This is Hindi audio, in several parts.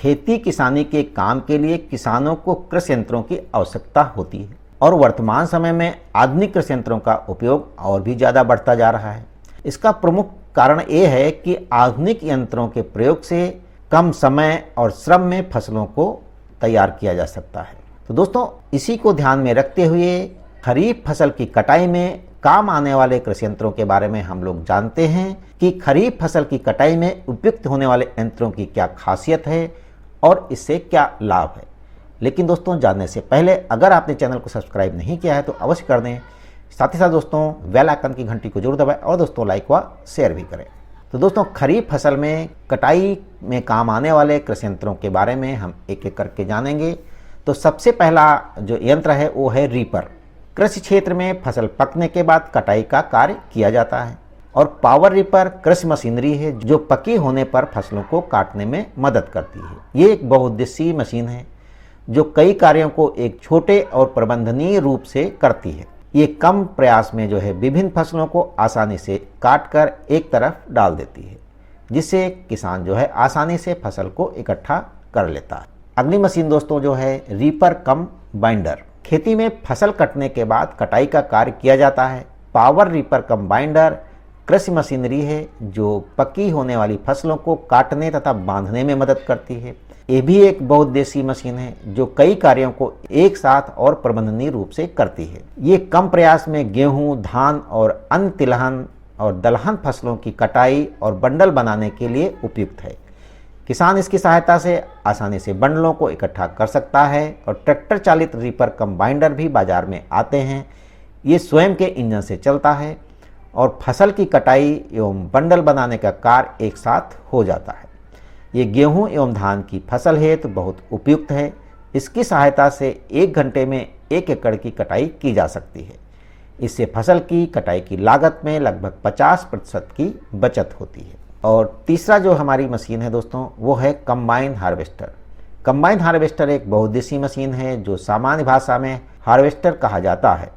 खेती किसानी के काम के लिए किसानों को कृषि यंत्रों की आवश्यकता होती है और वर्तमान समय में आधुनिक कृषि यंत्रों का उपयोग और भी ज़्यादा बढ़ता जा रहा है। इसका प्रमुख कारण ये है कि आधुनिक यंत्रों के प्रयोग से कम समय और श्रम में फसलों को तैयार किया जा सकता है। तो दोस्तों, इसी को ध्यान में रखते हुए खरीफ फसल की कटाई में काम आने वाले कृषि यंत्रों के बारे में हम लोग जानते हैं कि खरीफ फसल की कटाई में उपयुक्त होने वाले यंत्रों की क्या खासियत है और इससे क्या लाभ है। लेकिन दोस्तों, जानने से पहले अगर आपने चैनल को सब्सक्राइब नहीं किया है तो अवश्य कर दें। साथ ही साथ दोस्तों बेल आइकन की घंटी को जरूर दबाएं और दोस्तों लाइक व शेयर भी करें। तो दोस्तों, खरीफ फसल में कटाई में काम आने वाले कृषि यंत्रों के बारे में हम एक एक करके जानेंगे। तो सबसे पहला जो यंत्र है वो है रीपर। कृषि क्षेत्र में फसल पकने के बाद कटाई का कार्य किया जाता है और पावर रीपर कृषि मशीनरी है जो पकी होने पर फसलों को काटने में मदद करती है। ये एक बहुउद्देशीय मशीन है जो कई कार्यों को एक छोटे और प्रबंधनीय रूप से करती है। ये कम प्रयास में जो है विभिन्न फसलों को आसानी से काट कर एक तरफ डाल देती है, जिससे किसान जो है आसानी से फसल को इकट्ठा कर लेता है। अगली मशीन दोस्तों जो है रीपर कम बाइंडर। खेती में फसल कटने के बाद कटाई का कार्य किया जाता है। पावर रीपर कम बाइंडर कृषि मशीनरी है जो पकी होने वाली फसलों को काटने तथा बांधने में मदद करती है। ये भी एक बहुउद्देशीय मशीन है जो कई कार्यों को एक साथ और प्रबंधनीय रूप से करती है। ये कम प्रयास में गेहूं, धान और अन्य तिलहन और दलहन फसलों की कटाई और बंडल बनाने के लिए उपयुक्त है। किसान इसकी सहायता से आसानी से बंडलों को इकट्ठा कर सकता है और ट्रैक्टर चालित रीपर कम बाइंडर भी बाजार में आते हैं। ये स्वयं के इंजन से चलता है और फसल की कटाई एवं बंडल बनाने का कार्य एक साथ हो जाता है। ये गेहूं एवं धान की फसल हेतु बहुत उपयुक्त है। इसकी सहायता से 1 घंटे में 1 एकड़ की कटाई की जा सकती है। इससे फसल की कटाई की लागत में लगभग 50% की बचत होती है। और तीसरा जो हमारी मशीन है दोस्तों वो है कंबाइन हार्वेस्टर। कंबाइन हार्वेस्टर एक बहुउद्देशीय मशीन है जो सामान्य भाषा में हार्वेस्टर कहा जाता है।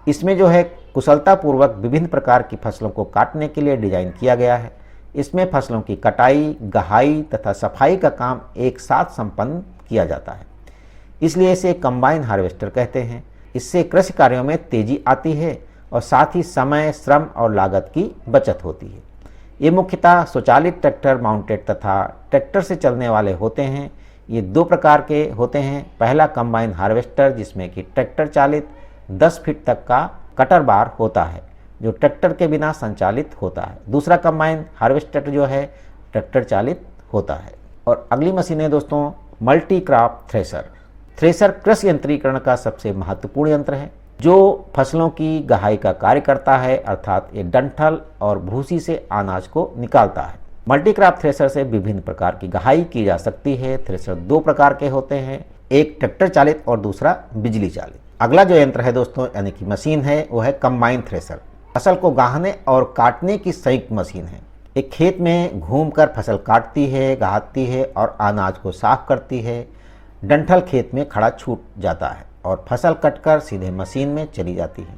इसमें जो है कुशलतापूर्वक विभिन्न प्रकार की फसलों को काटने के लिए डिजाइन किया गया है। इसमें फसलों की कटाई, गहाई तथा सफाई का काम एक साथ संपन्न किया जाता है, इसलिए इसे कंबाइन हार्वेस्टर कहते हैं। इससे कृषि कार्यों में तेजी आती है और साथ ही समय, श्रम और लागत की बचत होती है। ये मुख्यतः स्वचालित ट्रैक्टर माउंटेड तथा ट्रैक्टर से चलने वाले होते हैं। ये 2 प्रकार के होते हैं। पहला कंबाइन हार्वेस्टर जिसमें कि ट्रैक्टर चालित 10 फीट तक का कटर बार होता है जो ट्रैक्टर के बिना संचालित होता है। दूसरा कंबाइन हार्वेस्टर जो है ट्रैक्टर चालित होता है। और अगली मशीन है दोस्तों मल्टी क्रॉप थ्रेशर। थ्रेशर कृषि यंत्रीकरण का सबसे महत्वपूर्ण यंत्र है जो फसलों की गहाई का कार्य करता है, अर्थात ये डंठल और भूसी से अनाज को निकालता है। मल्टी क्रॉप थ्रेशर से विभिन्न प्रकार की गहाई की जा सकती है। थ्रेशर 2 प्रकार के होते हैं, एक ट्रैक्टर चालित और दूसरा बिजली चालित। अगला जो यंत्र है दोस्तों यानी कि मशीन है वो है कंबाइन थ्रेशर। फसल को गाहने और काटने की संयुक्त मशीन है। एक खेत में घूमकर फसल काटती है, गाहती है और अनाज को साफ करती है। डंठल खेत में खड़ा छूट जाता है और फसल कटकर सीधे मशीन में चली जाती है।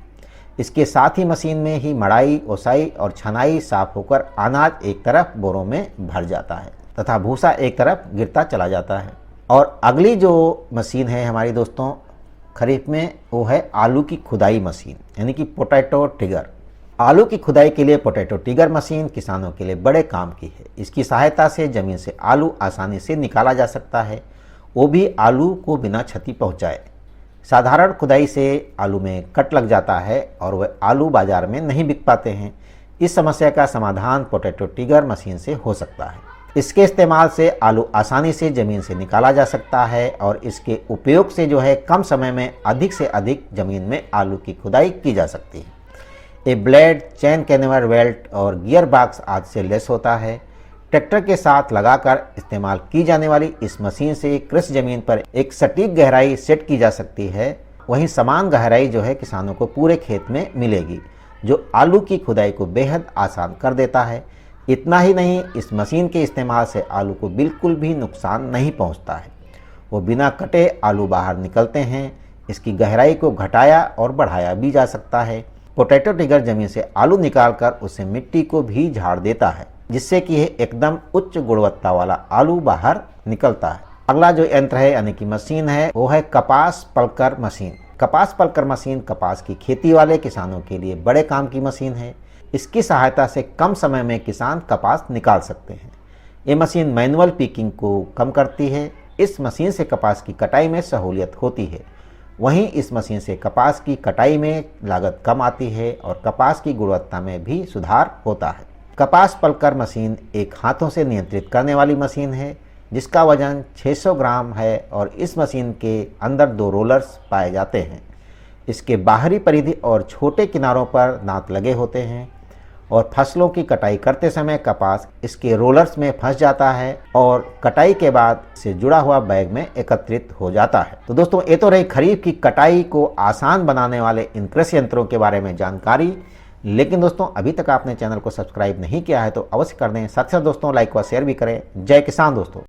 इसके साथ ही मशीन में ही मड़ाई, ओसाई और छनाई साफ होकर अनाज एक तरफ बोरों में भर जाता है तथा भूसा एक तरफ गिरता चला जाता है। और अगली जो मशीन है हमारी दोस्तों खरीफ में वो है आलू की खुदाई मशीन यानी कि पोटैटो टिगर। आलू की खुदाई के लिए पोटैटो टिगर मशीन किसानों के लिए बड़े काम की है। इसकी सहायता से जमीन से आलू आसानी से निकाला जा सकता है, वो भी आलू को बिना क्षति पहुंचाए। साधारण खुदाई से आलू में कट लग जाता है और वह आलू बाजार में नहीं बिक पाते हैं। इस समस्या का समाधान पोटैटो टिगर मशीन से हो सकता है। इसके इस्तेमाल से आलू आसानी से ज़मीन से निकाला जा सकता है और इसके उपयोग से जो है कम समय में अधिक से अधिक ज़मीन में आलू की खुदाई की जा सकती है। ये ब्लेड, चैन कैनवर बेल्ट और गियर बॉक्स आदि से लेस होता है। ट्रैक्टर के साथ लगाकर इस्तेमाल की जाने वाली इस मशीन से कृषि जमीन पर एक सटीक गहराई सेट की जा सकती है। वहीं समान गहराई जो है किसानों को पूरे खेत में मिलेगी, जो आलू की खुदाई को बेहद आसान कर देता है। इतना ही नहीं, इस मशीन के इस्तेमाल से आलू को बिल्कुल भी नुकसान नहीं पहुंचता है। वो बिना कटे आलू बाहर निकलते हैं। इसकी गहराई को घटाया और बढ़ाया भी जा सकता है। पोटैटो टिगर जमीन से आलू निकालकर उससे मिट्टी को भी झाड़ देता है। जिससे कि यह एकदम उच्च गुणवत्ता वाला आलू बाहर निकलता है। अगला जो यंत्र है यानी कि मशीन है वो है कपास पलकर मशीन। कपास पलकर मशीन कपास की खेती वाले किसानों के लिए बड़े काम की मशीन है। इसकी सहायता से कम समय में किसान कपास निकाल सकते हैं। ये मशीन मैनुअल पिकिंग को कम करती है। इस मशीन से कपास की कटाई में सहूलियत होती है। वहीं इस मशीन से कपास की कटाई में लागत कम आती है और कपास की गुणवत्ता में भी सुधार होता है। कपास पलकर मशीन एक हाथों से नियंत्रित करने वाली मशीन है जिसका वजन 600 ग्राम है और इस मशीन के अंदर 2 रोलर्स पाए जाते हैं। इसके बाहरी परिधि और छोटे किनारों पर दांत लगे होते हैं और फसलों की कटाई करते समय कपास इसके रोलर्स में फंस जाता है और कटाई के बाद से जुड़ा हुआ बैग में एकत्रित हो जाता है। तो दोस्तों ये तो रही खरीफ की कटाई को आसान बनाने वाले इन कृषि यंत्रों के बारे में जानकारी। लेकिन दोस्तों अभी तक आपने चैनल को सब्सक्राइब नहीं किया है तो अवश्य कर दें। साथ ही साथ दोस्तों लाइक व शेयर भी करें। जय किसान दोस्तों।